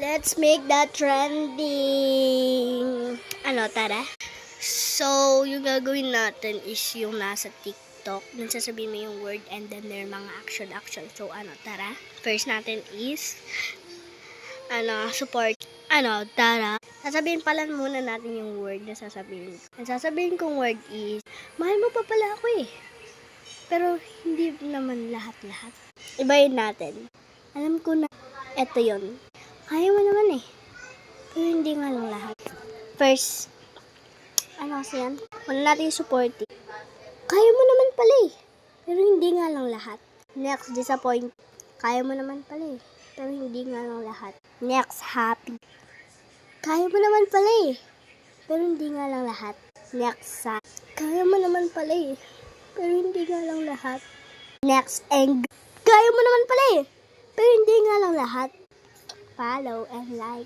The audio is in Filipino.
Let's make that trending. Ano, tara? So, yung gagawin natin is yung nasa TikTok. Dun sasabihin mo yung word and then there mga action. So, ano, tara? First natin is, support. Tara. Sasabihin pala muna natin yung word na sasabihin. Ang sasabihin kong word is, mahal mo pa pala ako eh. Pero, hindi naman lahat-lahat. Ibayin natin. Alam ko na, eto yun. Kaya mo naman eh. Pero hindi nga lang lahat. First, kasi yan? Una natin yung supporting. Kaya mo naman pala eh. Pero hindi nga lang lahat. Next, disappoint. Kaya mo naman pala eh. Pero hindi nga lang lahat. Next, happy. Kaya mo naman pala eh. Pero hindi nga lang lahat. Next, sad. Kaya mo naman pala eh. Pero hindi nga lang lahat. Next, angry. Kaya mo naman pala eh. Pero hindi nga lang lahat. Follow and like.